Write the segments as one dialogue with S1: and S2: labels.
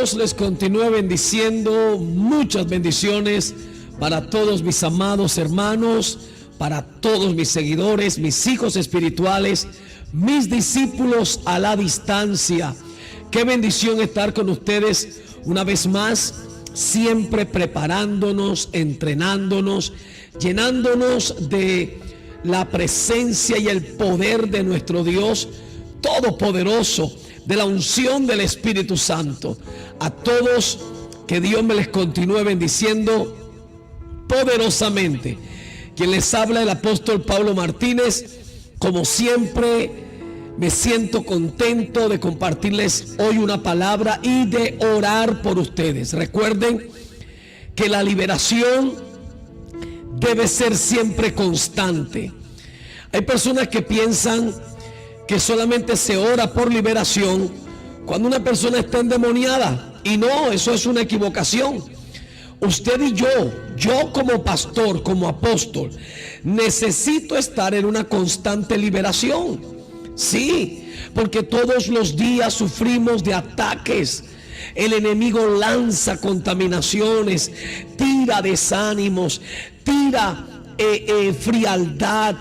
S1: Dios les continúe bendiciendo. Muchas bendiciones para todos mis amados hermanos, para todos mis seguidores, mis hijos espirituales, mis discípulos a la distancia. Qué bendición estar con ustedes una vez más, siempre preparándonos, entrenándonos, llenándonos de la presencia y el poder de nuestro Dios Todopoderoso, de la unción del Espíritu Santo. A todos, que Dios me les continúe bendiciendo poderosamente. Quien les habla, el apóstol Pablo Martínez. Como siempre, me siento contento de compartirles hoy una palabra y de orar por ustedes. Recuerden que la liberación debe ser siempre constante. Hay personas que piensan que solamente se ora por liberación cuando una persona está endemoniada, y no, eso es una equivocación. Usted y yo como pastor, como apóstol, necesito estar en una constante liberación. Sí, porque todos los días sufrimos de ataques. El enemigo lanza contaminaciones, tira desánimos, tira frialdad,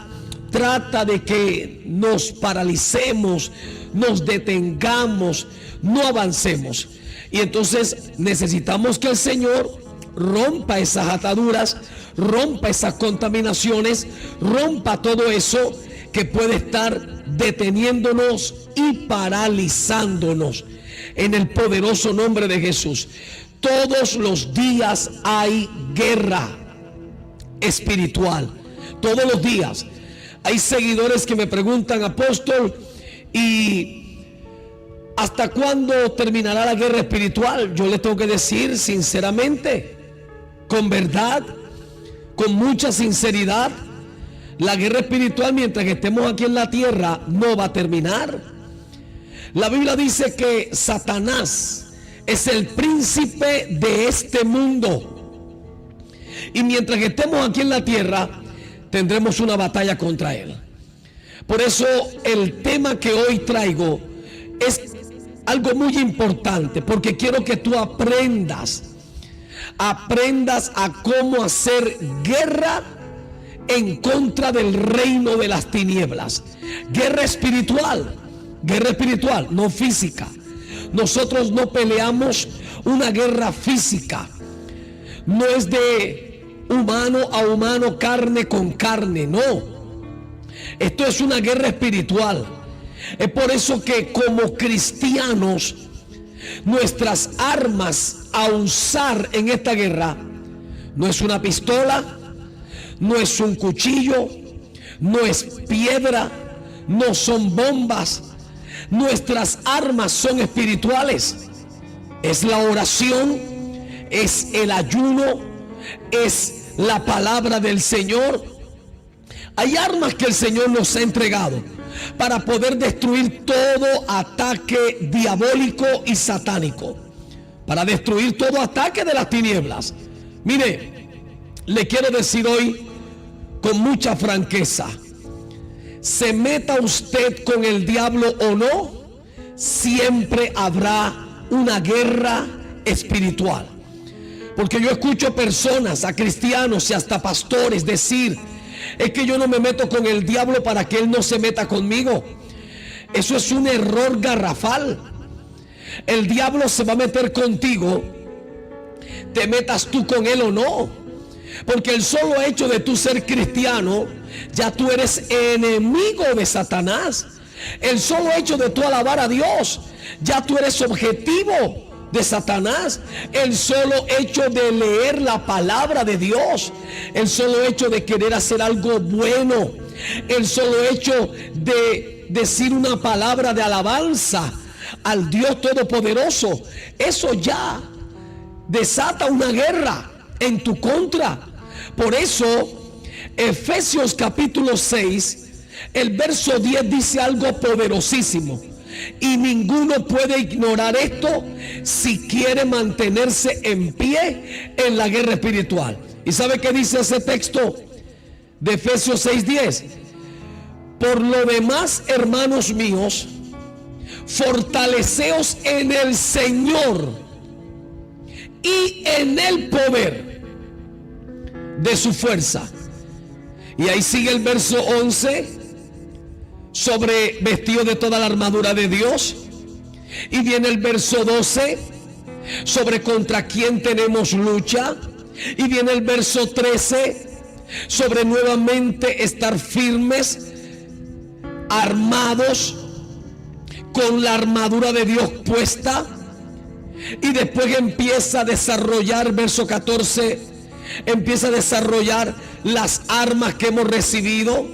S1: trata de que nos paralicemos, nos detengamos, no avancemos. Y entonces necesitamos que el Señor rompa esas ataduras, rompa esas contaminaciones, rompa todo eso que puede estar deteniéndonos y paralizándonos. En el poderoso nombre de Jesús. Todos los días hay guerra espiritual. Todos los días. Hay seguidores que me preguntan: apóstol, ¿y hasta cuándo terminará la guerra espiritual? Yo les tengo que decir sinceramente, con verdad, con mucha sinceridad, la guerra espiritual, mientras que estemos aquí en la tierra, no va a terminar. La Biblia dice que Satanás es el príncipe de este mundo, y mientras que estemos aquí en la tierra tendremos una batalla contra él. Por eso el tema que hoy traigo es algo muy importante, porque quiero que tú aprendas a cómo hacer guerra en contra del reino de las tinieblas. Guerra espiritual, no física. Nosotros no peleamos una guerra física. No es de humano a humano, carne con carne, no. Esto es una guerra espiritual. Es por eso que como cristianos, nuestras armas a usar en esta guerra no es una pistola, no es un cuchillo, no es piedra, no son bombas. Nuestras armas son espirituales. Es la oración, es el ayuno, es la palabra del Señor. Hay armas que el Señor nos ha entregado para poder destruir todo ataque diabólico y satánico, para destruir todo ataque de las tinieblas. Mire, le quiero decir hoy con mucha franqueza: se meta usted con el diablo o no, siempre habrá una guerra espiritual. Porque yo escucho personas, a cristianos y hasta pastores decir: es que yo no me meto con el diablo para que él no se meta conmigo. Eso es un error garrafal. El diablo se va a meter contigo, te metas tú con él o no. Porque el solo hecho de tú ser cristiano, ya tú eres enemigo de Satanás. El solo hecho de tú alabar a Dios, ya tú eres objetivo de Satanás. El solo hecho de leer la palabra de Dios, el solo hecho de querer hacer algo bueno, el solo hecho de decir una palabra de alabanza al Dios Todopoderoso, eso ya desata una guerra en tu contra. Por eso Efesios capítulo 6, el verso 10 dice algo poderosísimo: y ninguno puede ignorar esto si quiere mantenerse en pie en la guerra espiritual. ¿Y sabe qué dice ese texto de Efesios 6:10? Por lo demás, hermanos míos, fortaleceos en el Señor y en el poder de su fuerza. Y ahí sigue el verso 11, sobre vestido de toda la armadura de Dios. Y viene el verso 12, sobre contra quién tenemos lucha. Y viene el verso 13, sobre nuevamente estar firmes, armados, con la armadura de Dios puesta. Y después empieza a desarrollar, verso 14, empieza a desarrollar las armas que hemos recibido.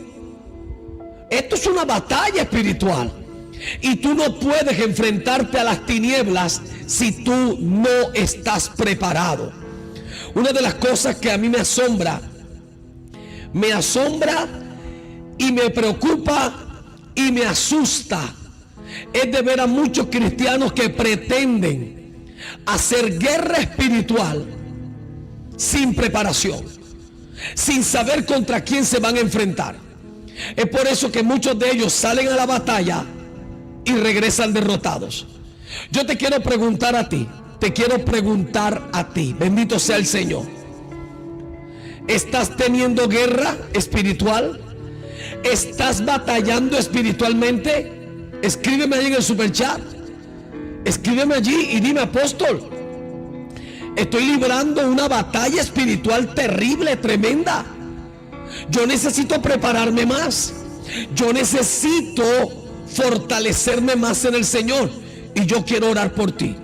S1: Esto es una batalla espiritual. Y tú no puedes enfrentarte a las tinieblas si tú no estás preparado. Una de las cosas que a mí me asombra y me preocupa y me asusta, es de ver a muchos cristianos que pretenden hacer guerra espiritual sin preparación, sin saber contra quién se van a enfrentar. Es por eso que muchos de ellos salen a la batalla y regresan derrotados. Yo te quiero preguntar a ti, bendito sea el Señor. ¿Estás teniendo guerra espiritual? ¿Estás batallando espiritualmente? Escríbeme ahí en el superchat. Escríbeme allí y dime: apóstol, estoy librando una batalla espiritual terrible, tremenda. Yo necesito prepararme más. Yo necesito fortalecerme más en el Señor. Y yo quiero orar por ti.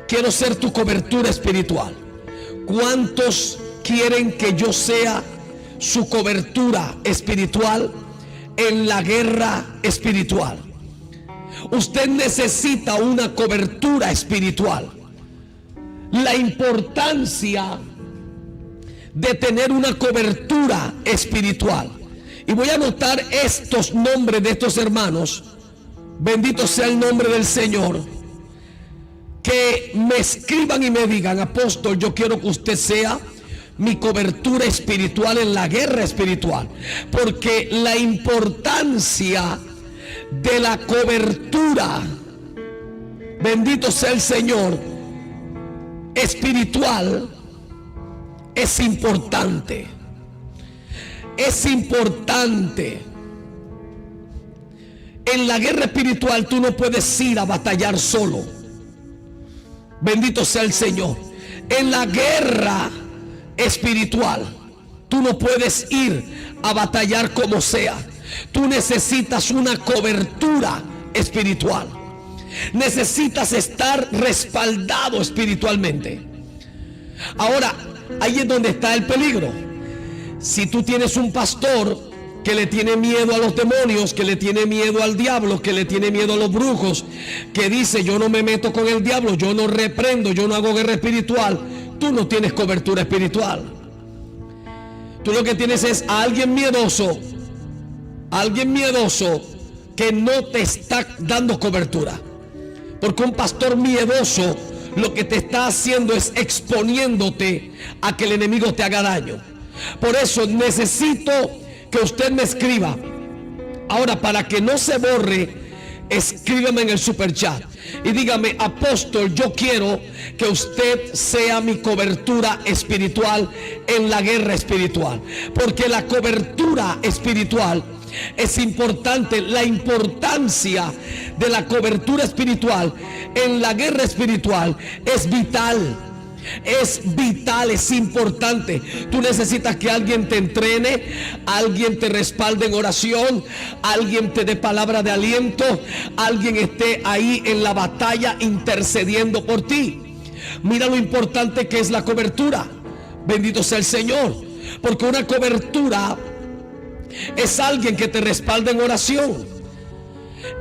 S1: Quiero ser tu cobertura espiritual. ¿Cuántos quieren que yo sea su cobertura espiritual en la guerra espiritual? Usted necesita una cobertura espiritual. La importancia de tener una cobertura espiritual. Y voy a anotar estos nombres de estos hermanos. Bendito sea el nombre del Señor. Que me escriban y me digan: apóstol, yo quiero que usted sea mi cobertura espiritual en la guerra espiritual. Porque la importancia de la cobertura, bendito sea el Señor, espiritual, es importante. Es importante. En la guerra espiritual tú no puedes ir a batallar solo. Bendito sea el Señor. En la guerra espiritual tú no puedes ir a batallar como sea. Tú necesitas una cobertura espiritual. Necesitas estar respaldado espiritualmente. Ahora, ahí es donde está el peligro. Si tú tienes un pastor que le tiene miedo a los demonios, que le tiene miedo al diablo, que le tiene miedo a los brujos, que dice: yo no me meto con el diablo, yo no reprendo, yo no hago guerra espiritual, tú no tienes cobertura espiritual. Tú lo que tienes es a alguien miedoso que no te está dando cobertura. Porque un pastor miedoso lo que te está haciendo es exponiéndote a que el enemigo te haga daño. Por eso necesito que usted me escriba. Ahora, para que no se borre, escríbeme en el superchat y dígame: apóstol, yo quiero que usted sea mi cobertura espiritual en la guerra espiritual. Porque la cobertura espiritual es importante. La importancia de la cobertura espiritual en la guerra espiritual es vital. Es vital, es importante. Tú necesitas que alguien te entrene, alguien te respalde en oración, alguien te dé palabra de aliento, alguien esté ahí en la batalla intercediendo por ti. Mira lo importante que es la cobertura. Bendito sea el Señor. Porque una cobertura es alguien que te respalda en oración,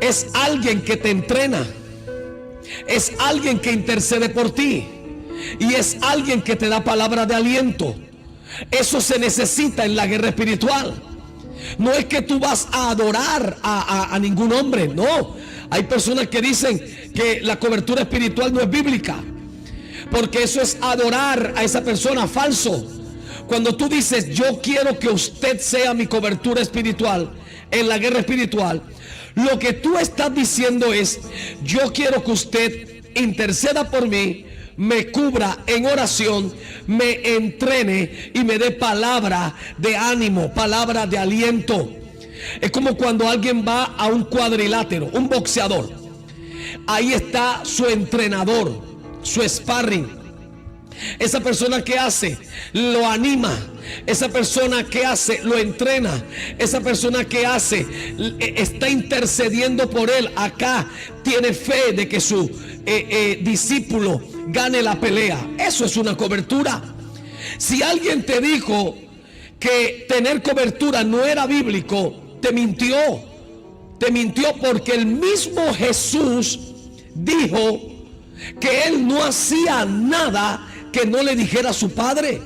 S1: es alguien que te entrena, es alguien que intercede por ti, y es alguien que te da palabra de aliento. Eso se necesita en la guerra espiritual. No es que tú vas a adorar a ningún hombre, no. Hay personas que dicen que la cobertura espiritual no es bíblica, porque eso es adorar a esa persona. Falso. Cuando tú dices: yo quiero que usted sea mi cobertura espiritual en la guerra espiritual, lo que tú estás diciendo es: yo quiero que usted interceda por mí, me cubra en oración, me entrene y me dé palabra de ánimo, palabra de aliento. Es como cuando alguien va a un cuadrilátero, un boxeador. Ahí está su entrenador, su sparring. Esa persona que hace, lo anima. Esa persona que hace, lo entrena. Esa persona que hace, está intercediendo por él. Acá tiene fe de que su discípulo gane la pelea. Eso es una cobertura. Si alguien te dijo que tener cobertura no era bíblico, te mintió. Te mintió, porque el mismo Jesús dijo que él no hacía nada que no le dijera a su Padre.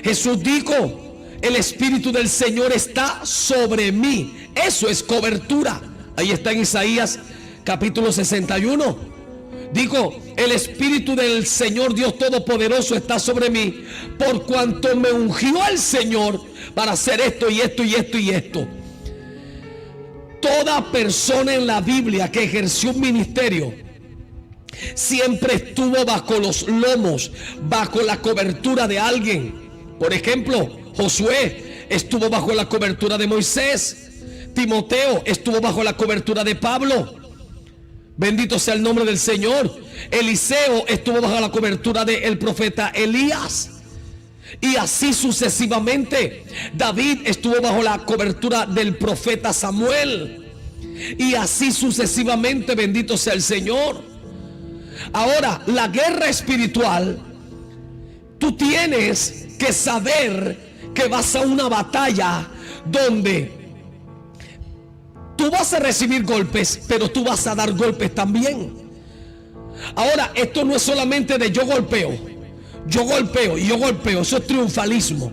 S1: Jesús dijo: el Espíritu del Señor está sobre mí. Eso es cobertura. Ahí está en Isaías capítulo 61. Dijo: el Espíritu del Señor Dios Todopoderoso está sobre mí, por cuanto me ungió el Señor para hacer esto y esto y esto y esto. Toda persona en la Biblia que ejerció un ministerio siempre estuvo bajo los lomos, bajo la cobertura de alguien. Por ejemplo, Josué estuvo bajo la cobertura de Moisés. Timoteo estuvo bajo la cobertura de Pablo. Bendito sea el nombre del Señor. Eliseo estuvo bajo la cobertura del profeta Elías. Y así sucesivamente. David estuvo bajo la cobertura del profeta Samuel. Y así sucesivamente. Bendito sea el Señor. Ahora, la guerra espiritual, tú tienes que saber que vas a una batalla donde tú vas a recibir golpes, pero tú vas a dar golpes también. Ahora, esto no es solamente de yo golpeo y yo golpeo. Eso es triunfalismo.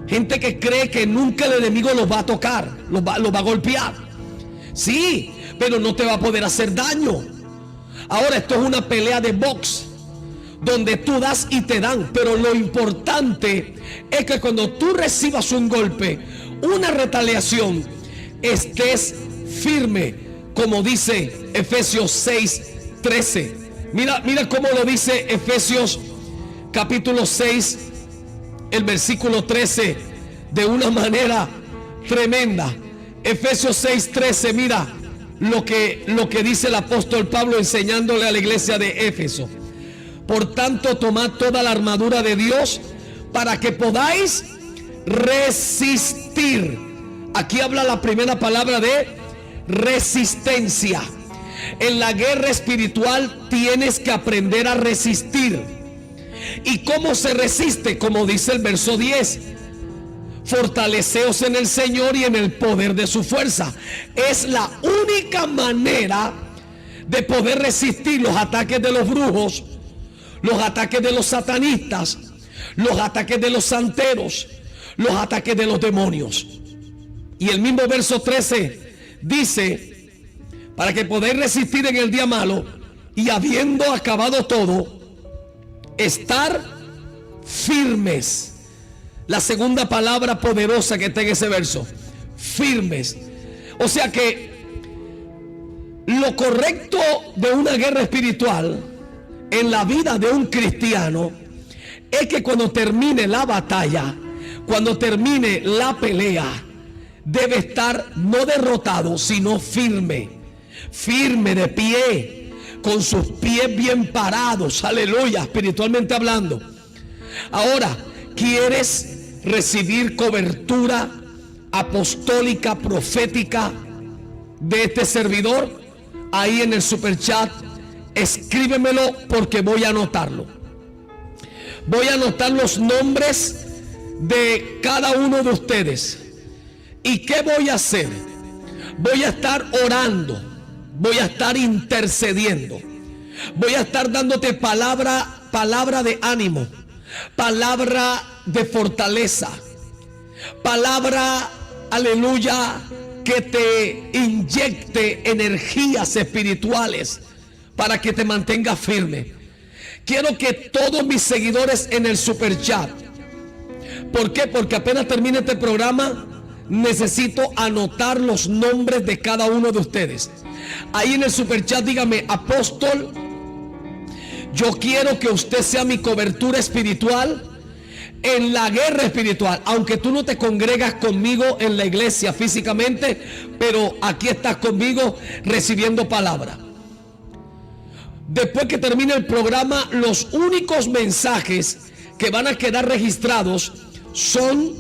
S1: Gente que cree que nunca el enemigo los va a tocar, los va a golpear. Sí, pero no te va a poder hacer daño. Ahora, esto es una pelea de box, donde tú das y te dan. Pero lo importante es que cuando tú recibas un golpe, una retaliación, estés firme, como dice Efesios 6:13. Mira cómo lo dice Efesios capítulo 6, el versículo 13, de una manera tremenda. Efesios 6:13, mira lo que dice el apóstol Pablo enseñándole a la iglesia de Éfeso. Por tanto, tomad toda la armadura de Dios para que podáis resistir. Aquí habla la primera palabra de resistencia. En la guerra espiritual tienes que aprender a resistir. ¿Y cómo se resiste? Como dice el verso 10: fortaleceos en el Señor y en el poder de su fuerza. Es la única manera de poder resistir los ataques de los brujos, los ataques de los satanistas, los ataques de los santeros, los ataques de los demonios. Y el mismo verso 13 dice: para que podáis resistir en el día malo, y habiendo acabado todo, estar firmes. La segunda palabra poderosa que está en ese verso: firmes. O sea que lo correcto de una guerra espiritual en la vida de un cristiano es que cuando termine la batalla, cuando termine la pelea, debe estar no derrotado, sino firme. Firme de pie, con sus pies bien parados. Aleluya, espiritualmente hablando. Ahora, ¿quieres recibir cobertura apostólica, profética de este servidor? Ahí en el superchat, escríbemelo, porque voy a anotarlo. Voy a anotar los nombres de cada uno de ustedes. ¿Y qué voy a hacer? Voy a estar orando, voy a estar intercediendo, voy a estar dándote palabra de ánimo, palabra de fortaleza, palabra, aleluya, que te inyecte energías espirituales para que te mantengas firme. Quiero que todos mis seguidores en el superchat, ¿por qué? Porque apenas termine este programa, necesito anotar los nombres de cada uno de ustedes. Ahí en el superchat dígame: apóstol, Yo quiero que usted sea mi cobertura espiritual en la guerra espiritual. Aunque tú no te congregas conmigo en la iglesia físicamente, pero aquí estás conmigo recibiendo palabra. Después que termine el programa, los únicos mensajes que van a quedar registrados son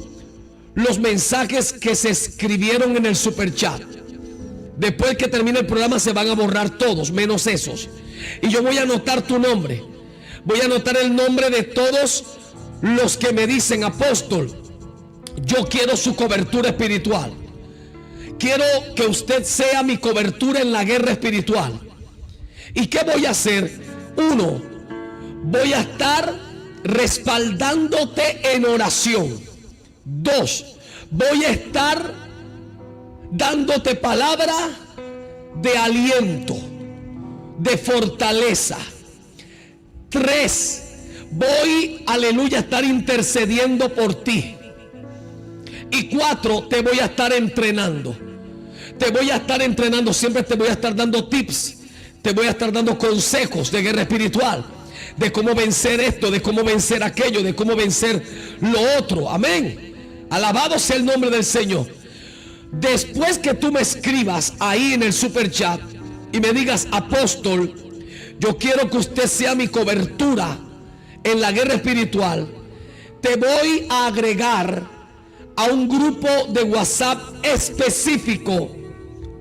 S1: los mensajes que se escribieron en el superchat. Después que termine el programa se van a borrar todos, menos esos. Y yo voy a anotar tu nombre. Voy a anotar el nombre de todos los que me dicen: apóstol, yo quiero su cobertura espiritual. Quiero que usted sea mi cobertura en la guerra espiritual. ¿Y qué voy a hacer? 1, voy a estar respaldándote en oración. 2, voy a estar dándote palabra de aliento, de fortaleza. 3, voy, aleluya, a estar intercediendo por ti. Y 4, te voy a estar entrenando. Te voy a estar entrenando, siempre te voy a estar dando tips. Te voy a estar dando consejos de guerra espiritual, de cómo vencer esto, de cómo vencer aquello, de cómo vencer lo otro. Amén. Alabado sea el nombre del Señor. Después que tú me escribas ahí en el super chat y me digas: apóstol, yo quiero que usted sea mi cobertura en la guerra espiritual, te voy a agregar a un grupo de WhatsApp específico,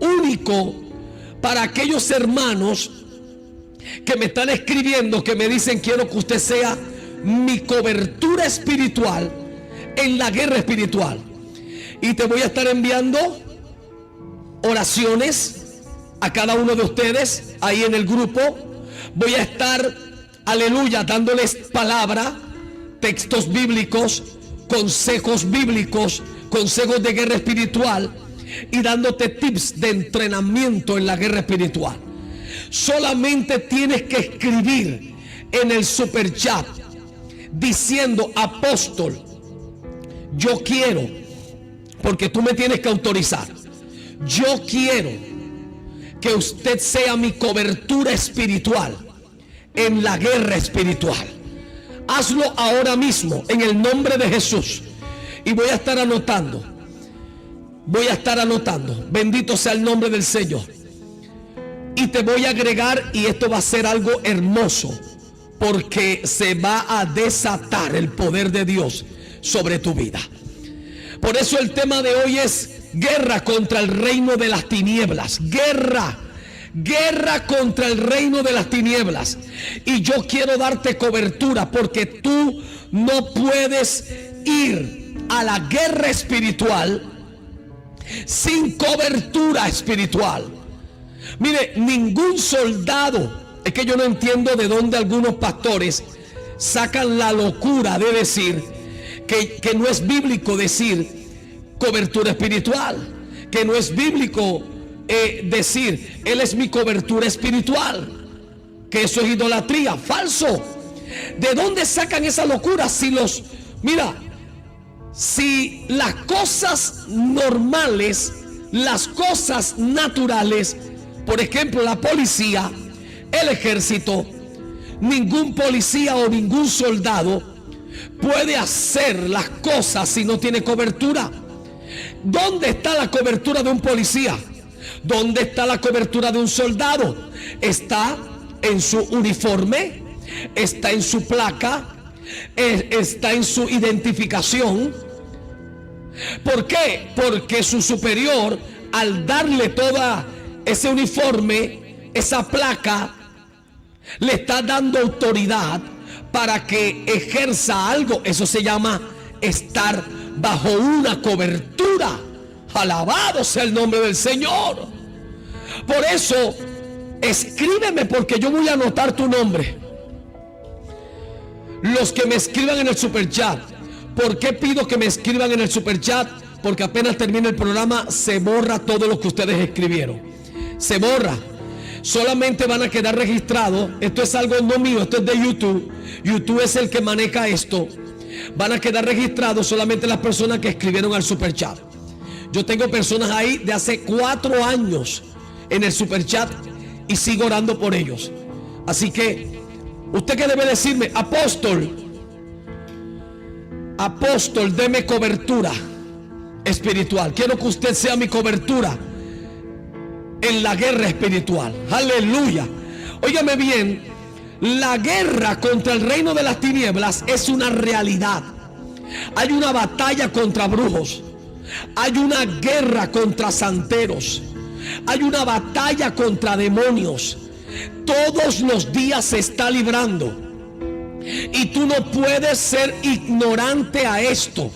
S1: único, para aquellos hermanos que me están escribiendo, que me dicen: quiero que usted sea mi cobertura espiritual en la guerra espiritual. Y te voy a estar enviando oraciones a cada uno de ustedes ahí en el grupo. Voy a estar, aleluya, dándoles palabra, textos bíblicos, consejos bíblicos, consejos de guerra espiritual, y dándote tips de entrenamiento en la guerra espiritual. Solamente tienes que escribir en el super chat diciendo: apóstol, yo quiero, porque tú me tienes que autorizar, yo quiero que usted sea mi cobertura espiritual en la guerra espiritual. Hazlo ahora mismo en el nombre de Jesús. Y voy a estar anotando. Bendito sea el nombre del Señor. Y te voy a agregar, y esto va a ser algo hermoso, porque se va a desatar el poder de Dios sobre tu vida. Por eso el tema de hoy es guerra contra el reino de las tinieblas. Guerra contra el reino de las tinieblas. Y yo quiero darte cobertura, porque tú no puedes ir a la guerra espiritual sin cobertura espiritual. Mire, ningún soldado, es que yo no entiendo de dónde algunos pastores sacan la locura de decir que no es bíblico decir cobertura espiritual, que no es bíblico decir Él es mi cobertura espiritual, que eso es idolatría, falso. ¿De dónde sacan esa locura? Si las cosas normales, las cosas naturales, por ejemplo la policía, el ejército, ningún policía o ningún soldado puede hacer las cosas si no tiene cobertura. ¿Dónde está la cobertura de un policía? ¿Dónde está la cobertura de un soldado? Está en su uniforme, está en su placa, está en su identificación. ¿Por qué? Porque su superior, al darle toda ese uniforme, esa placa, le está dando autoridad para que ejerza algo. Eso se llama estar bajo una cobertura. Alabado sea el nombre del Señor. Por eso, escríbeme, porque yo voy a anotar tu nombre. Los que me escriban en el superchat. ¿Por qué pido que me escriban en el superchat? Porque apenas termine el programa se borra todo lo que ustedes escribieron. Se borra. Solamente van a quedar registrados. Esto es algo no mío, esto es de YouTube. YouTube es el que maneja esto. Van a quedar registrados solamente las personas que escribieron al superchat. Yo tengo personas ahí de hace 4 años en el superchat y sigo orando por ellos. Así que Usted que debe decirme: apóstol, deme cobertura espiritual. Quiero que usted sea mi cobertura en la guerra espiritual. Aleluya. Óigame bien, la guerra contra el reino de las tinieblas es una realidad. Hay una batalla contra brujos, hay una guerra contra santeros, hay una batalla contra demonios. Todos los días se está librando. Y tú no puedes ser ignorante a esto.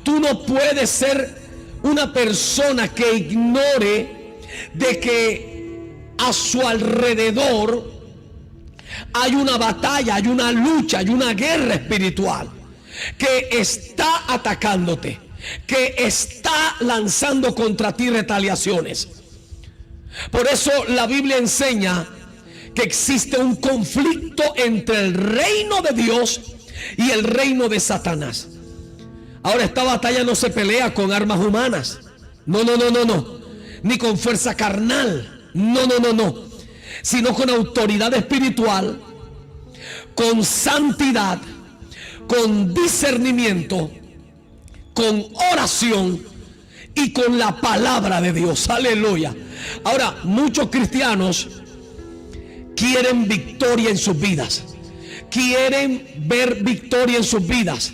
S1: Tú no puedes ser una persona que ignore de que a su alrededor hay una batalla, hay una lucha, hay una guerra espiritual que está atacándote, que está lanzando contra ti retaliaciones. Por eso la Biblia enseña que existe un conflicto entre el reino de Dios y el reino de Satanás. Ahora, esta batalla no se pelea con armas humanas. No. Ni con fuerza carnal. No. Sino con autoridad espiritual, con santidad, con discernimiento, con oración y con la palabra de Dios. Aleluya. Ahora, muchos cristianos quieren victoria en sus vidas, quieren ver victoria en sus vidas,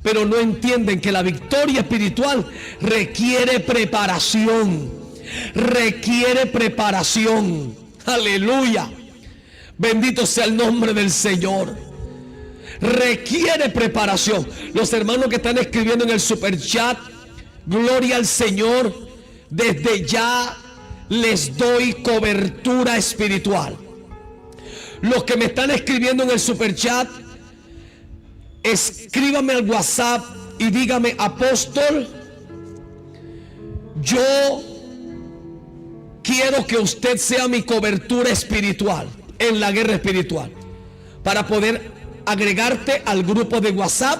S1: pero no entienden que la victoria espiritual requiere preparación. Aleluya. Bendito sea el nombre del Señor. Requiere preparación. Los hermanos que están escribiendo en el super chat, gloria al Señor. Desde ya les doy cobertura espiritual. Los que me están escribiendo en el super chat, escríbame al WhatsApp y dígame: apóstol, yo quiero que usted sea mi cobertura espiritual en la guerra espiritual, para poder agregarte al grupo de WhatsApp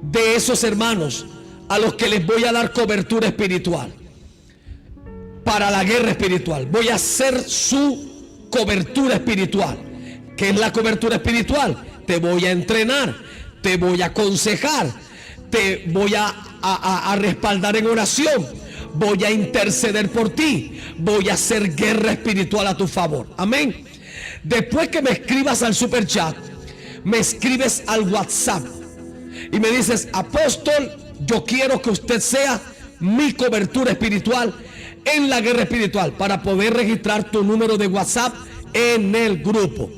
S1: de esos hermanos a los que les voy a dar cobertura espiritual para la guerra espiritual. Voy a ser su cobertura espiritual. ¿Qué es la cobertura espiritual? Te voy a entrenar, te voy a aconsejar, te voy a respaldar en oración, voy a interceder por ti, voy a hacer guerra espiritual a tu favor. Amén. Después que me escribas al super chat, me escribes al WhatsApp y me dices: apóstol, yo quiero que usted sea mi cobertura espiritual en la guerra espiritual, para poder registrar tu número de WhatsApp en el grupo.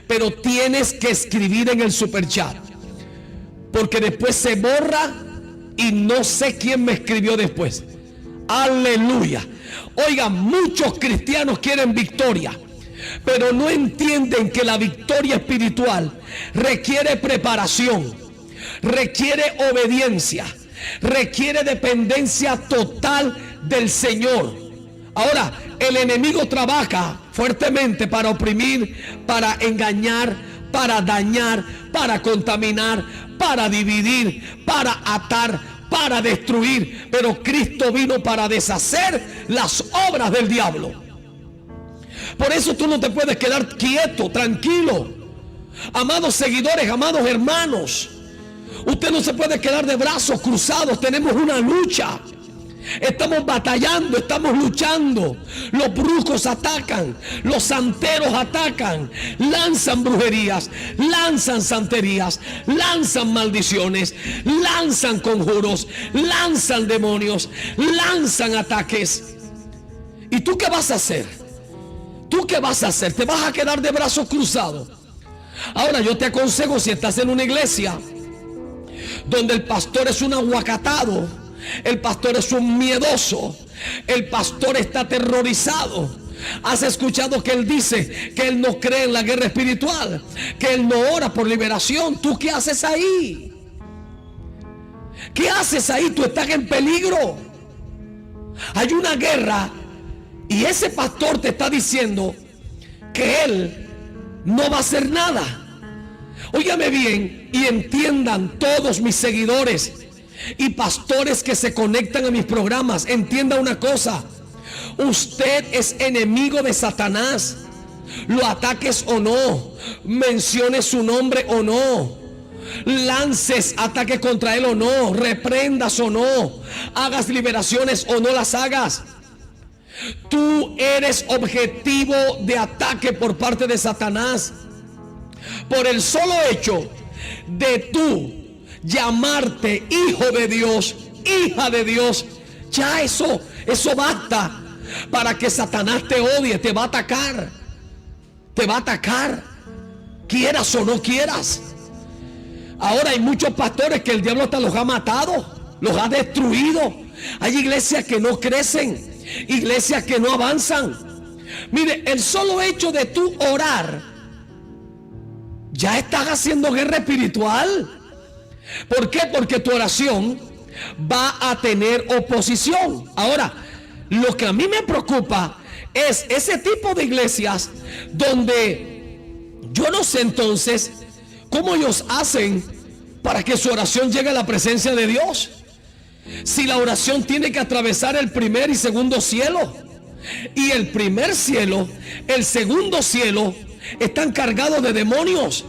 S1: Pero tienes que escribir en el super chat, porque después se borra y no sé quién me escribió después. Aleluya. Oigan, muchos cristianos quieren victoria, pero no entienden que la victoria espiritual requiere preparación, requiere obediencia, requiere dependencia total del Señor. Ahora, el enemigo trabaja fuertemente para oprimir, para engañar, para dañar, para contaminar, para dividir, para atar, para destruir. Pero Cristo vino para deshacer las obras del diablo. Por eso tú no te puedes quedar quieto, tranquilo. Amados seguidores, amados hermanos, usted no se puede quedar de brazos cruzados. Tenemos una lucha. Estamos batallando, estamos luchando. Los brujos atacan, los santeros atacan, lanzan brujerías, lanzan santerías, lanzan maldiciones, lanzan conjuros, lanzan demonios, lanzan ataques. ¿Y tú qué vas a hacer? ¿Tú qué vas a hacer? ¿Te vas a quedar de brazos cruzados? Ahora, yo te aconsejo, si estás en una iglesia donde el pastor es un aguacatado, el pastor es un miedoso, el pastor está aterrorizado, has escuchado que él dice que él no cree en la guerra espiritual, que él no ora por liberación. ¿Tú qué haces ahí? ¿Qué haces ahí? Tú estás en peligro. Hay una guerra y ese pastor te está diciendo que él no va a hacer nada. Óigame bien y entiendan todos mis seguidores y pastores que se conectan a mis programas. Entienda una cosa: usted es enemigo de Satanás. lo ataques o no, menciones su nombre o no, lances ataques contra él o no, reprendas o no, hagas liberaciones o no las hagas. Tú eres objetivo de ataque por parte de Satanás. Por el solo hecho de tú llamarte hijo de Dios, hija de Dios, ya eso basta para que Satanás te odie. Te va a atacar, quieras o no quieras. Ahora hay muchos pastores que el diablo hasta los ha matado, los ha destruido. Hay iglesias que no crecen, iglesias que no avanzan. Mire, el solo hecho de tú orar, ya estás haciendo guerra espiritual. ¿Por qué? Porque tu oración va a tener oposición. Ahora, lo que a mí me preocupa es ese tipo de iglesias donde yo no sé entonces cómo ellos hacen para que su oración llegue a la presencia de Dios. Si la oración tiene que atravesar el primer y segundo cielo, y el primer cielo, el segundo cielo, están cargados de demonios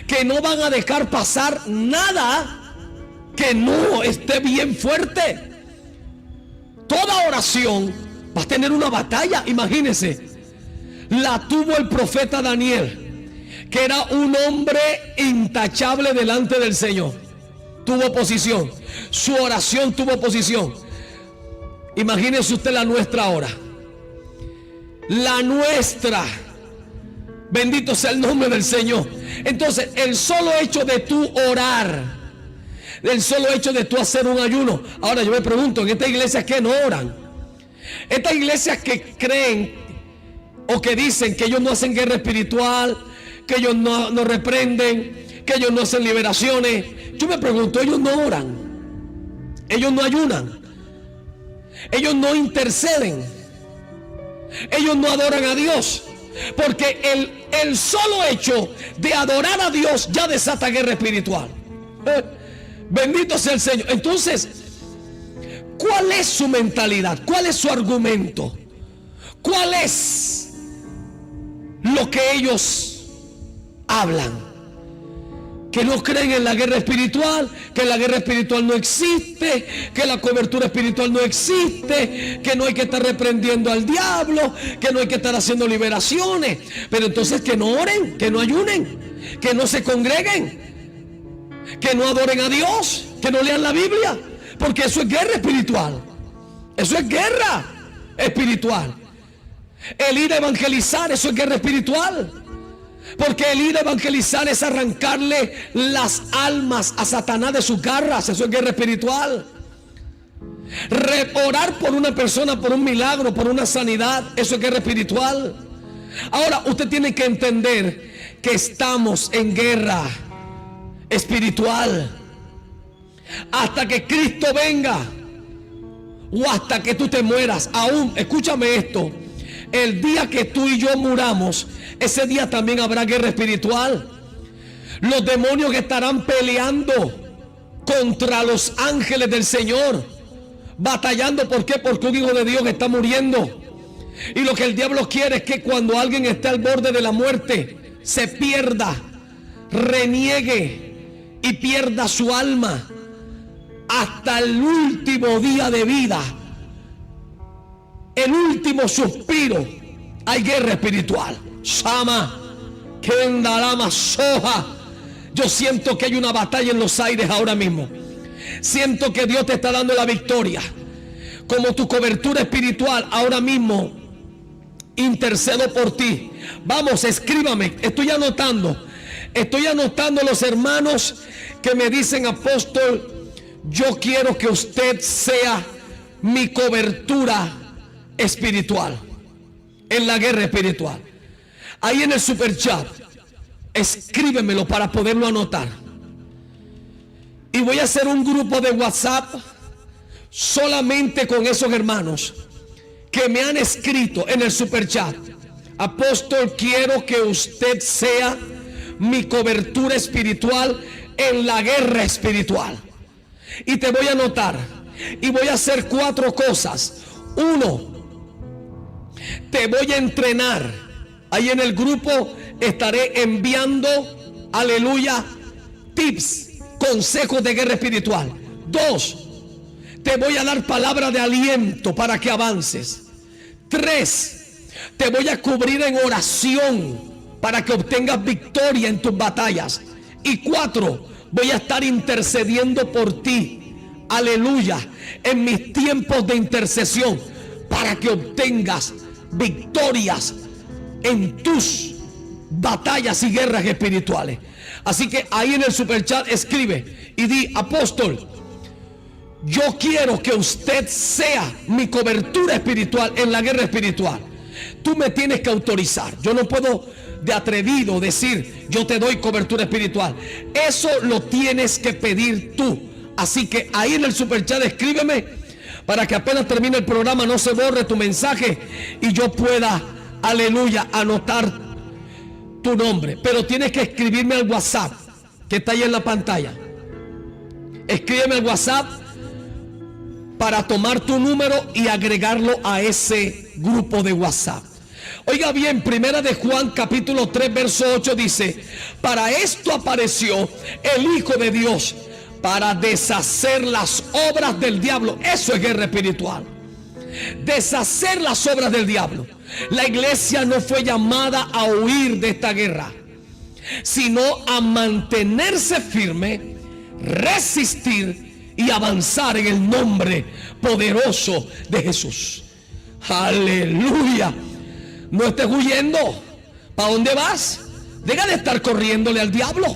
S1: que no van a dejar pasar nada que no esté bien fuerte. Toda oración va a tener una batalla. Imagínense, la tuvo el profeta Daniel, que era un hombre intachable delante del Señor. Tuvo oposición, su oración tuvo oposición. Imagínense usted la nuestra ahora. La nuestra, bendito sea el nombre del Señor. Entonces, el solo hecho de tú orar, el solo hecho de tú hacer un ayuno. Ahora yo me pregunto, en estas iglesias que no oran, estas iglesias que creen o que dicen que ellos no hacen guerra espiritual, que ellos no reprenden, que ellos no hacen liberaciones, yo me pregunto, ellos no oran, ellos no ayunan, ellos no interceden, ellos no adoran a Dios. Porque el solo hecho de adorar a Dios ya desata guerra espiritual. Bendito sea el Señor. Entonces, ¿cuál es su mentalidad? ¿Cuál es su argumento? ¿Cuál es lo que ellos hablan? Que no creen en la guerra espiritual, que la guerra espiritual no existe, que la cobertura espiritual no existe, que no hay que estar reprendiendo al diablo, que no hay que estar haciendo liberaciones. Pero entonces que no oren, que no ayunen, que no se congreguen, que no adoren a Dios, que no lean la Biblia, porque eso es guerra espiritual. Eso es guerra espiritual. El ir a evangelizar, eso es guerra espiritual. Porque el ir a evangelizar es arrancarle las almas a Satanás de sus garras. Eso es guerra espiritual. Orar por una persona, por un milagro, por una sanidad, eso es guerra espiritual. Ahora usted tiene que entender que estamos en guerra espiritual. Hasta que Cristo venga o hasta que tú te mueras. Aún, escúchame esto, el día que tú y yo muramos, ese día también habrá guerra espiritual. Los demonios que estarán peleando contra los ángeles del Señor, batallando. ¿Por qué? Porque un hijo de Dios está muriendo. Y lo que el diablo quiere es que cuando alguien esté al borde de la muerte, se pierda, reniegue y pierda su alma hasta el último día de vida, el último suspiro. Hay guerra espiritual. Shama, Kendalama, Soja. Yo siento que hay una batalla en los aires ahora mismo. Siento que Dios te está dando la victoria. Como tu cobertura espiritual, ahora mismo intercedo por ti. Vamos, escríbame. Estoy anotando los hermanos que me dicen: apóstol, yo quiero que usted sea mi cobertura espiritual en la guerra espiritual. Ahí en el super chat, escríbemelo para poderlo anotar. Y voy a hacer un grupo de WhatsApp solamente con esos hermanos que me han escrito en el super chat: apóstol, quiero que usted sea mi cobertura espiritual en la guerra espiritual. Y te voy a anotar y voy a hacer 4 cosas. 1, te voy a entrenar Ahí en el grupo estaré enviando, aleluya, tips, consejos de guerra espiritual. 2, te voy a dar palabra de aliento para que avances. 3, te voy a cubrir en oración para que obtengas victoria en tus batallas. Y 4, voy a estar intercediendo por ti, aleluya, en mis tiempos de intercesión, para que obtengas victorias en tus batallas y guerras espirituales. Así que ahí en el superchat escribe y di: apóstol, yo quiero que usted sea mi cobertura espiritual en la guerra espiritual. Tú me tienes que autorizar. Yo no puedo de atrevido decir yo te doy cobertura espiritual. Eso lo tienes que pedir tú. Así que ahí en el superchat escríbeme para que apenas termine el programa no se borre tu mensaje y yo pueda, aleluya, anotar tu nombre. Pero tienes que escribirme al WhatsApp que está ahí en la pantalla. Escríbeme al WhatsApp para tomar tu número y agregarlo a ese grupo de WhatsApp. Oiga bien, primera de Juan capítulo 3 verso 8 dice: para esto apareció el Hijo de Dios, para deshacer las obras del diablo. Eso es guerra espiritual. Deshacer las obras del diablo. La iglesia no fue llamada a huir de esta guerra, sino a mantenerse firme, resistir y avanzar en el nombre poderoso de Jesús. Aleluya. No estés huyendo. ¿Para dónde vas? Deja de estar corriéndole al diablo.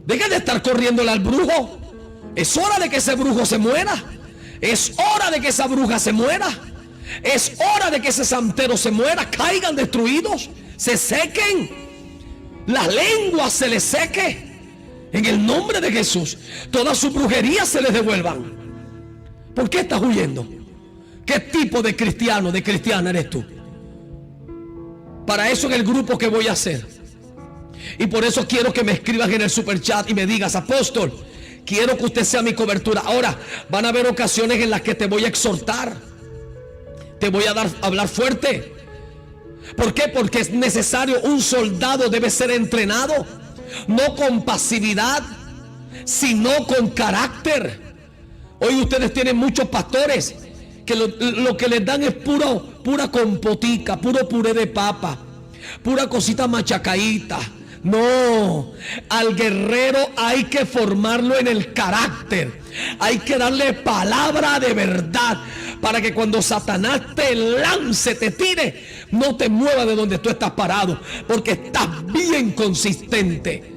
S1: Deja de estar corriéndole al brujo. Es hora de que ese brujo se muera. Es hora de que esa bruja se muera. Es hora de que ese santero se muera. Caigan destruidos, se sequen, las lenguas se les seque en el nombre de Jesús. Todas sus brujerías se les devuelvan. ¿Por qué estás huyendo? ¿Qué tipo de cristiano, de cristiana eres tú? Para eso en el grupo que voy a hacer. Y por eso quiero que me escribas en el superchat y me digas: apóstol, quiero que usted sea mi cobertura. Ahora, van a haber ocasiones en las que te voy a exhortar, te voy a hablar fuerte. ¿Por qué? Porque es necesario. Un soldado debe ser entrenado, no con pasividad, sino con carácter. Hoy ustedes tienen muchos pastores que lo que les dan es pura compotica, puro puré de papa, pura cosita machacadita. No, al guerrero hay que formarlo en el carácter. Hay que darle palabra de verdad para que cuando Satanás te lance, te tire, no te mueva de donde tú estás parado, porque estás bien consistente.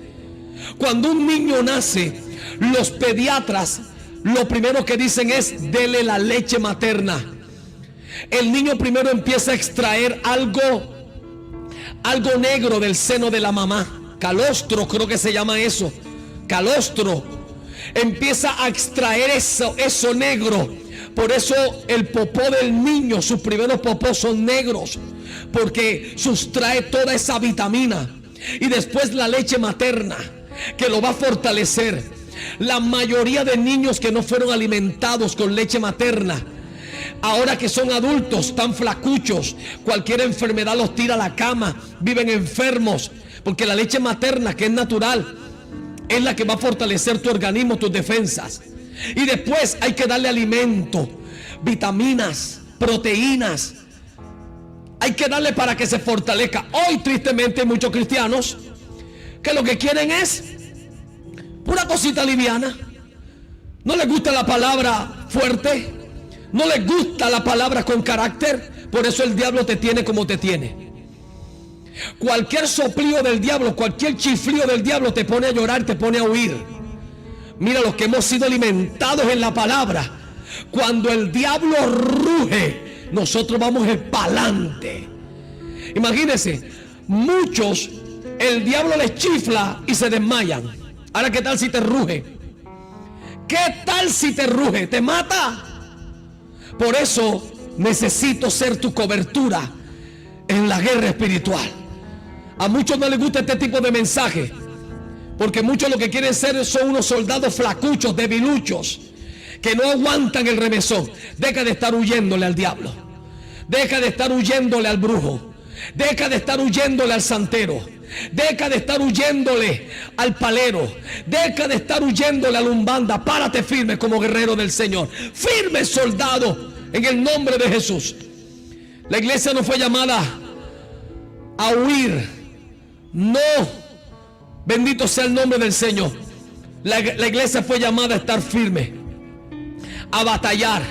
S1: Cuando un niño nace, los pediatras lo primero que dicen es: dele la leche materna. El niño primero empieza a extraer algo negro del seno de la mamá. Calostro, creo que se llama eso. Calostro. Empieza a extraer eso negro. Por eso el popó del niño, sus primeros popós son negros, porque sustrae toda esa vitamina. Y después la leche materna, que lo va a fortalecer. La mayoría de niños que no fueron alimentados con leche materna, ahora que son adultos, están flacuchos. Cualquier enfermedad los tira a la cama, viven enfermos, porque la leche materna, que es natural, es la que va a fortalecer tu organismo, tus defensas. Y después hay que darle alimento, vitaminas, proteínas. Hay que darle para que se fortalezca. Hoy tristemente hay muchos cristianos que lo que quieren es pura cosita liviana. No les gusta la palabra fuerte, no les gusta la palabra con carácter. Por eso el diablo te tiene como te tiene. Cualquier soplío del diablo, cualquier chiflío del diablo te pone a llorar, te pone a huir. Mira, los que hemos sido alimentados en la palabra, cuando el diablo ruge, nosotros vamos pa'lante. Imagínense, muchos el diablo les chifla y se desmayan. Ahora, ¿qué tal si te ruge? ¿Qué tal si te ruge? ¿Te mata? Por eso necesito ser tu cobertura en la guerra espiritual. A muchos no les gusta este tipo de mensaje, porque muchos lo que quieren ser son unos soldados flacuchos, debiluchos, que no aguantan el remesón. Deja de estar huyéndole al diablo. Deja de estar huyéndole al brujo. Deja de estar huyéndole al santero. Deja de estar huyéndole al palero. Deja de estar huyéndole a la umbanda. Párate firme como guerrero del Señor. Firme soldado en el nombre de Jesús. La iglesia no fue llamada a huir. No. Bendito sea el nombre del Señor. La iglesia fue llamada a estar firme, a batallar.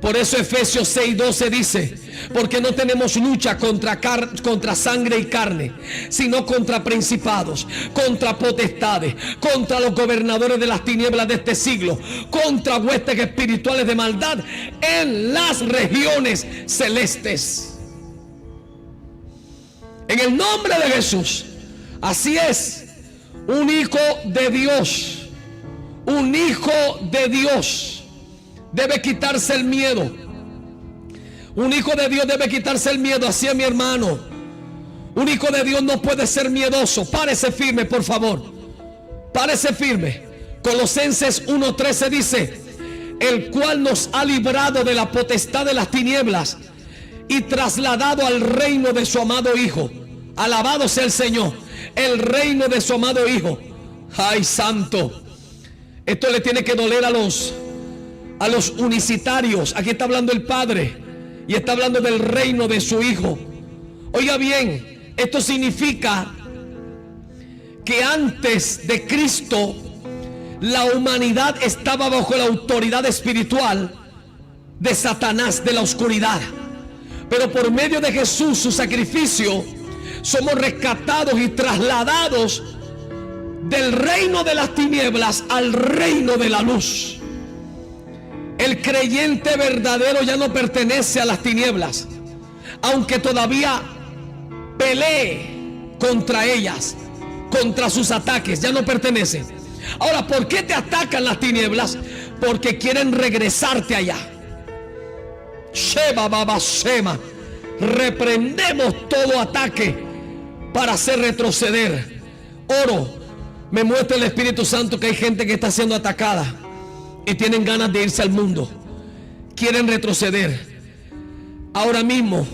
S1: Por eso Efesios 6:12 dice: porque no tenemos lucha contra sangre y carne, sino contra principados, contra potestades, contra los gobernadores de las tinieblas de este siglo, contra huestes espirituales de maldad en las regiones celestes. En el nombre de Jesús. Así es. Un hijo de Dios, un hijo de Dios debe quitarse el miedo. Un hijo de Dios debe quitarse el miedo. Así es, mi hermano. Un hijo de Dios no puede ser miedoso. Párese firme, por favor. Párese firme. Colosenses 1:13 dice: el cual nos ha librado de la potestad de las tinieblas y trasladado al reino de su amado Hijo. Alabado sea el Señor. El reino de su amado Hijo. Ay, santo. Esto le tiene que doler a los unicitarios. Aquí está hablando el Padre y está hablando del reino de su Hijo. Oiga bien, esto significa que antes de Cristo la humanidad estaba bajo la autoridad espiritual de Satanás, de la oscuridad. Pero por medio de Jesús, su sacrificio, somos rescatados y trasladados del reino de las tinieblas al reino de la luz. El creyente verdadero ya no pertenece a las tinieblas, aunque todavía pelee contra ellas, contra sus ataques, ya no pertenece. Ahora, ¿por qué te atacan las tinieblas? Porque quieren regresarte allá. Sheba Baba Shema. Reprendemos todo ataque para hacer retroceder. Oro, me muestra el Espíritu Santo que hay gente que está siendo atacada y tienen ganas de irse al mundo. Quieren retroceder. Ahora mismo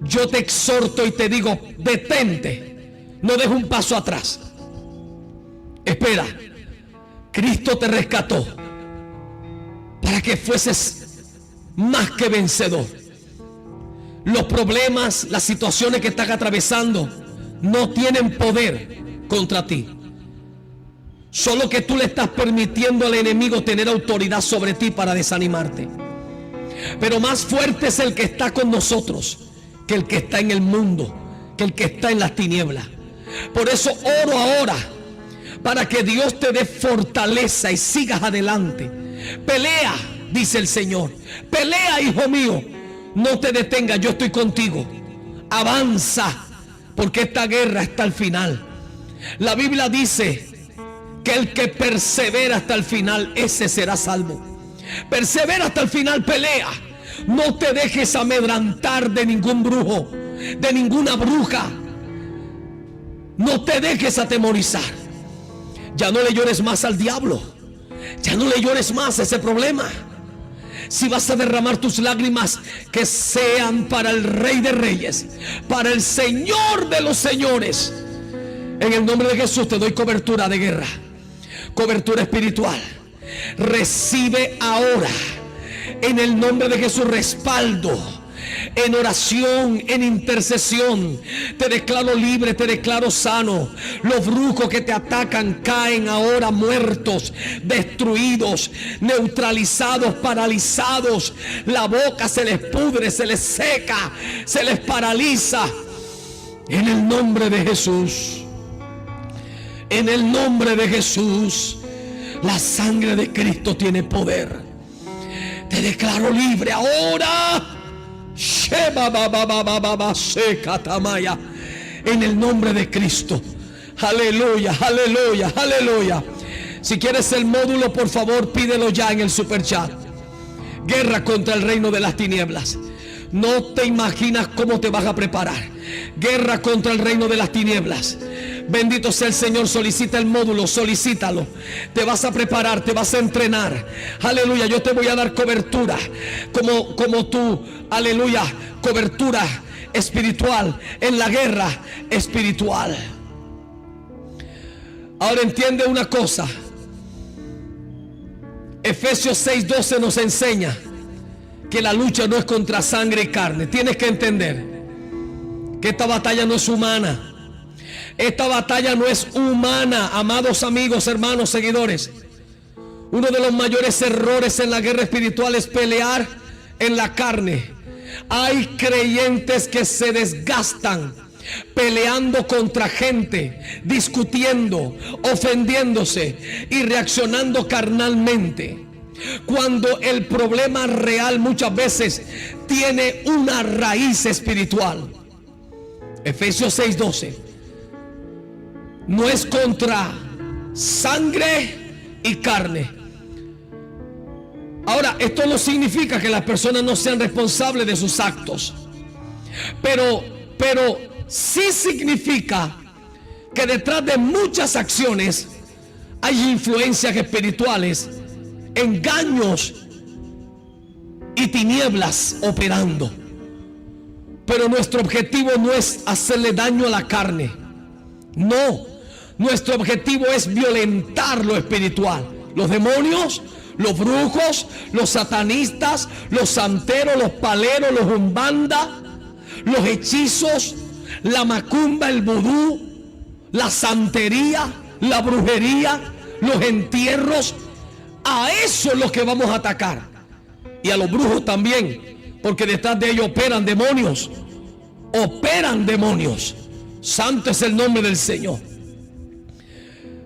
S1: yo te exhorto y te digo: detente, no dejes un paso atrás. Espera, Cristo te rescató para que fueses más que vencedor. Los problemas, las situaciones que estás atravesando no tienen poder contra ti. Solo que tú le estás permitiendo al enemigo tener autoridad sobre ti para desanimarte. Pero más fuerte es el que está con nosotros que el que está en el mundo, que el que está en las tinieblas. Por eso oro ahora para que Dios te dé fortaleza y sigas adelante. Pelea, dice el Señor. Pelea, hijo mío. No te detengas, yo estoy contigo. Avanza, porque esta guerra está al final. La Biblia dice que el que persevera hasta el final, ese será salvo. Persevera hasta el final, pelea. No te dejes amedrantar de ningún brujo, de ninguna bruja. No te dejes atemorizar. Ya no le llores más al diablo. Ya no le llores más a ese problema. Si vas a derramar tus lágrimas, que sean para el Rey de Reyes, para el Señor de los Señores. En el nombre de Jesús te doy cobertura de guerra, cobertura espiritual. Recibe ahora, en el nombre de Jesús, respaldo. En oración, en intercesión, te declaro libre, te declaro sano. Los brujos que te atacan caen ahora muertos, destruidos, neutralizados, paralizados. La boca se les pudre, se les seca, se les paraliza. En el nombre de Jesús, en el nombre de Jesús, la sangre de Cristo tiene poder. Te declaro libre ahora. En el nombre de Cristo. Aleluya, aleluya, aleluya. Si quieres el módulo, por favor, pídelo ya en el super chat. Guerra contra el reino de las tinieblas. No te imaginas cómo te vas a preparar. Guerra contra el reino de las tinieblas. Bendito sea el Señor. Solicita el módulo, solicítalo. Te vas a preparar, te vas a entrenar. Aleluya, yo te voy a dar cobertura como tú, aleluya, cobertura espiritual en la guerra espiritual. Ahora entiende una cosa. Efesios 6:12 nos enseña que la lucha no es contra sangre y carne. Tienes que entender que esta batalla no es humana. Esta batalla no es humana, amados amigos, hermanos, seguidores. Uno de los mayores errores en la guerra espiritual es pelear en la carne. Hay creyentes que se desgastan peleando contra gente, discutiendo, ofendiéndose y reaccionando carnalmente, cuando el problema real muchas veces tiene una raíz espiritual. Efesios 6:12 no es contra sangre y carne. Ahora, esto no significa que las personas no sean responsables de sus actos, pero sí significa que detrás de muchas acciones hay influencias espirituales, engaños y tinieblas operando. Pero nuestro objetivo no es hacerle daño a la carne. No, nuestro objetivo es violentar lo espiritual. Los demonios, los brujos, los satanistas, los santeros, los paleros, los umbanda, los hechizos, la macumba, el vudú, la santería, la brujería, los entierros. A eso es lo que vamos a atacar. Y a los brujos también, porque detrás de ellos operan demonios. Operan demonios. Santo es el nombre del Señor.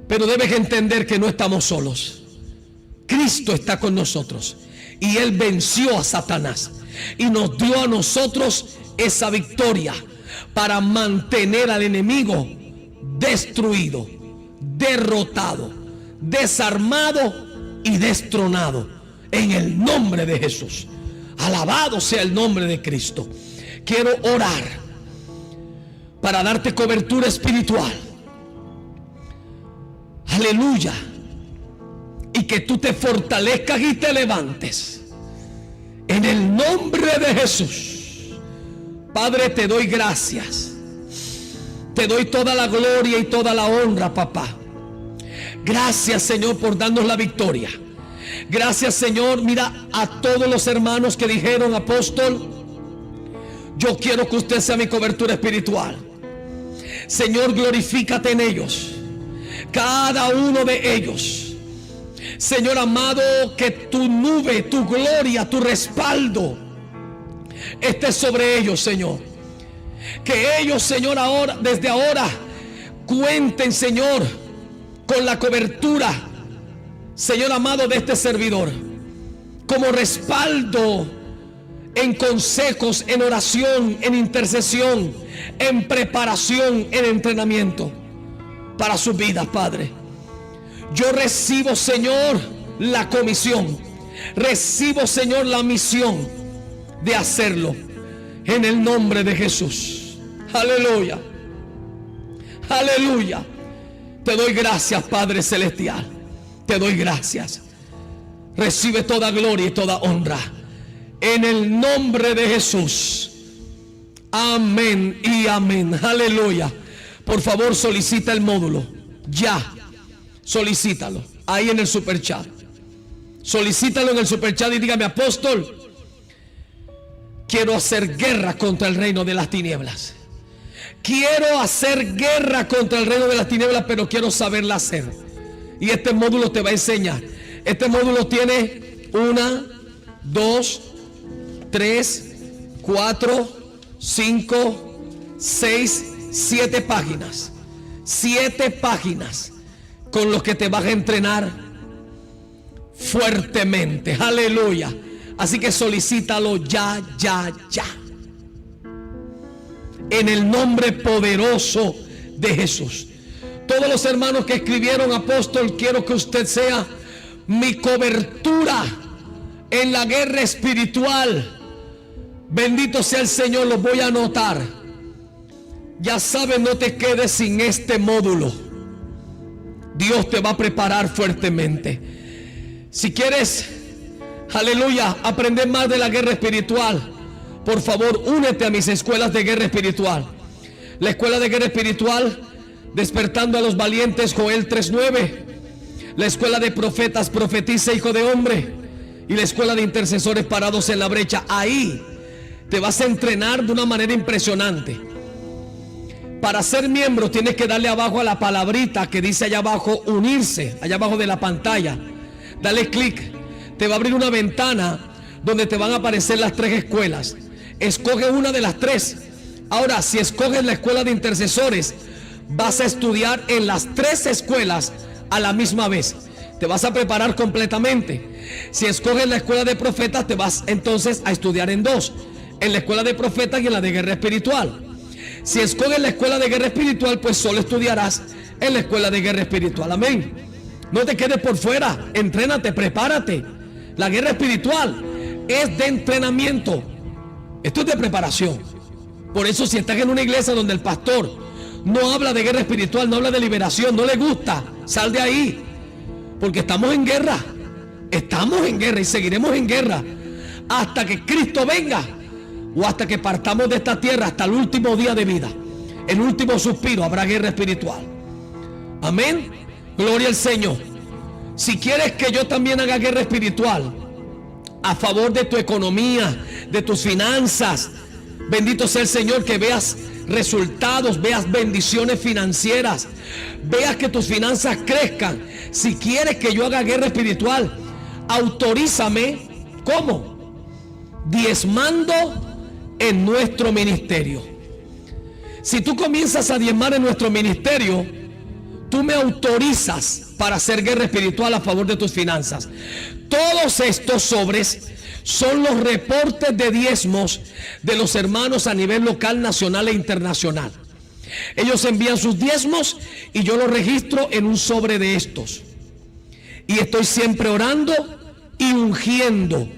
S1: Pero debes entender que no estamos solos. Cristo está con nosotros y Él venció a Satanás y nos dio a nosotros esa victoria para mantener al enemigo destruido, derrotado, desarmado y destronado en el nombre de Jesús. Alabado sea el nombre de Cristo. Quiero orar para darte cobertura espiritual. Aleluya. Y que tú te fortalezcas y te levantes en el nombre de Jesús. Padre, te doy gracias. Te doy toda la gloria y toda la honra, papá. Gracias, Señor, por darnos la victoria. Gracias, Señor. Mira a todos los hermanos que dijeron: apóstol, yo quiero que usted sea mi cobertura espiritual. Señor, glorifícate en ellos, cada uno de ellos. Señor amado, que tu nube, tu gloria, tu respaldo esté sobre ellos, Señor. Que ellos, Señor, ahora, desde ahora, cuenten, Señor, con la cobertura, Señor amado, de este servidor, como respaldo en consejos, en oración, en intercesión, en preparación, en entrenamiento para sus vidas, Padre. Yo recibo, Señor, la comisión. Recibo, Señor, la misión de hacerlo en el nombre de Jesús. Aleluya. Aleluya. Te doy gracias, Padre Celestial. Te doy gracias. Recibe toda gloria y toda honra en el nombre de Jesús. Amén y amén. Aleluya. Por favor, solicita el módulo. Ya. Solicítalo ahí en el superchat. Solicítalo en el superchat y dígame: apóstol, quiero hacer guerra contra el reino de las tinieblas. Quiero hacer guerra contra el reino de las tinieblas, pero quiero saberla hacer. Y este módulo te va a enseñar. Este módulo tiene 1, 2, 3, 4, 5, 6, 7 páginas. 7 páginas con los que te vas a entrenar fuertemente. Aleluya. Así que solicítalo ya. En el nombre poderoso de Jesús. Todos los hermanos que escribieron: apóstol, quiero que usted sea mi cobertura en la guerra espiritual. Bendito sea el Señor, los voy a anotar. Ya sabes, no te quedes sin este módulo. Dios te va a preparar fuertemente. Si quieres, aleluya, aprender más de la guerra espiritual, por favor, únete a mis escuelas de guerra espiritual. La escuela de guerra espiritual, Despertando a los Valientes, Joel 3:9. La escuela de profetas, Profetiza, hijo de hombre. Y la escuela de intercesores, Parados en la brecha. Ahí te vas a entrenar de una manera impresionante. Para ser miembro tienes que darle abajo a la palabrita que dice allá abajo, unirse, allá abajo de la pantalla. Dale clic. Te va a abrir una ventana donde te van a aparecer las 3 escuelas. Escoge una de las 3. Ahora, si escoges la escuela de intercesores, vas a estudiar en las 3 escuelas a la misma vez. Te vas a preparar completamente. Si escoges la escuela de profetas, te vas entonces a estudiar en 2. En la escuela de profetas y en la de guerra espiritual. Si escoges la escuela de guerra espiritual, pues solo estudiarás en la escuela de guerra espiritual. Amén. No te quedes por fuera. Entrénate, prepárate. La guerra espiritual es de entrenamiento. Esto es de preparación. Por eso, si estás en una iglesia donde el pastor no habla de guerra espiritual, no habla de liberación, no le gusta, sal de ahí. Porque estamos en guerra. Estamos en guerra y seguiremos en guerra hasta que Cristo venga, o hasta que partamos de esta tierra, hasta el último día de vida, el último suspiro. Habrá guerra espiritual. Amén. Gloria al Señor. Si quieres que yo también haga guerra espiritual a favor de tu economía, de tus finanzas, bendito sea el Señor, que veas resultados, veas bendiciones financieras, veas que tus finanzas crezcan. Si quieres que yo haga guerra espiritual, autorízame. ¿Cómo? Diezmando en nuestro ministerio. Si tú comienzas a diezmar en nuestro ministerio, tú me autorizas para hacer guerra espiritual a favor de tus finanzas. Todos estos sobres son los reportes de diezmos de los hermanos a nivel local, nacional e internacional. Ellos envían sus diezmos y yo los registro en un sobre de estos. Y estoy siempre orando y ungiendo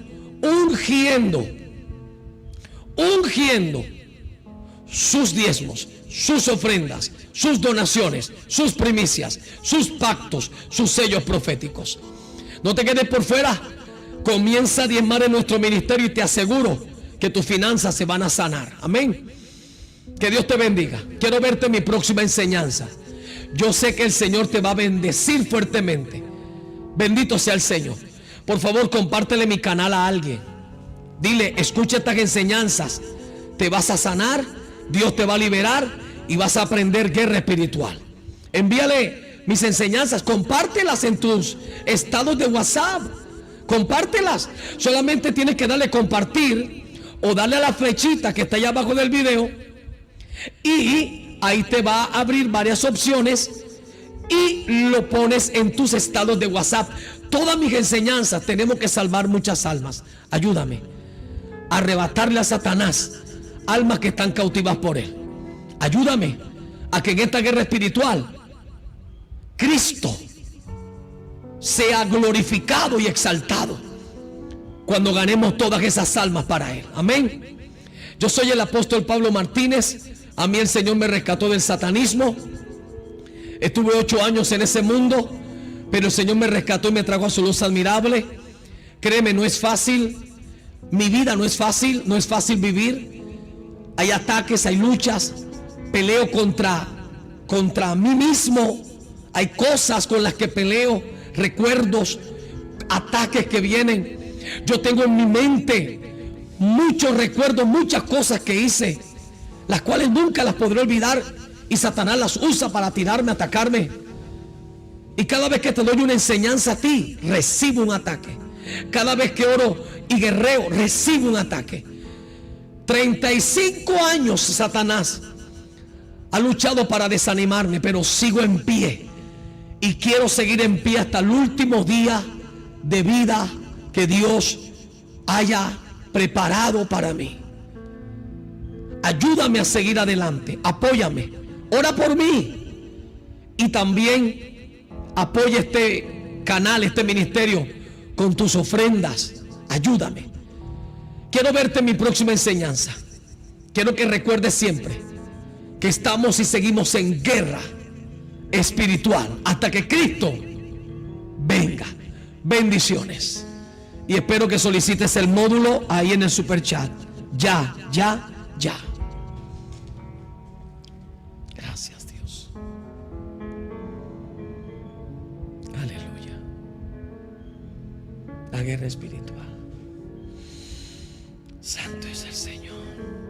S1: sus diezmos, sus ofrendas, sus donaciones, sus primicias, sus pactos, sus sellos proféticos. No te quedes por fuera. Comienza a diezmar en nuestro ministerio y te aseguro que tus finanzas se van a sanar. Amén. Que Dios te bendiga. Quiero verte en mi próxima enseñanza. Yo sé que el Señor te va a bendecir fuertemente. Bendito sea el Señor. Por favor, compártele mi canal a alguien. Dile, escucha estas enseñanzas. Te vas a sanar, Dios te va a liberar y vas a aprender guerra espiritual. Envíale mis enseñanzas, compártelas en tus estados de WhatsApp. Compártelas. Solamente tienes que darle compartir o darle a la flechita que está allá abajo del video, y ahí te va a abrir varias opciones y lo pones en tus estados de WhatsApp. Todas mis enseñanzas. Tenemos que salvar muchas almas. Ayúdame a arrebatarle a Satanás almas que están cautivas por él. Ayúdame a que en esta guerra espiritual Cristo sea glorificado y exaltado cuando ganemos todas esas almas para él. Amén. Yo soy el apóstol Pablo Martínez. A mí el Señor me rescató del satanismo. Estuve 8 años en ese mundo, pero el Señor me rescató y me trajo a su luz admirable. Créeme, no es fácil. Mi vida no es fácil. No es fácil vivir. Hay ataques, hay luchas. Peleo contra mí mismo. Hay cosas con las que peleo, recuerdos, ataques que vienen. Yo tengo en mi mente muchos recuerdos, muchas cosas que hice, las cuales nunca las podré olvidar, y Satanás las usa para tirarme, atacarme. Y cada vez que te doy una enseñanza a ti, recibo un ataque. Cada vez que oro y guerreo, recibo un ataque. 35 años Satanás ha luchado para desanimarme, pero sigo en pie. Y quiero seguir en pie hasta el último día de vida que Dios haya preparado para mí. Ayúdame a seguir adelante. Apóyame. Ora por mí. Y también apoya este canal, este ministerio, con tus ofrendas. Ayúdame. Quiero verte en mi próxima enseñanza. Quiero que recuerdes siempre que estamos y seguimos en guerra espiritual hasta que Cristo venga. Bendiciones. Y espero que solicites el módulo ahí en el super chat. Ya. Gracias, Dios. Aleluya. La guerra espiritual. Santo es el Señor.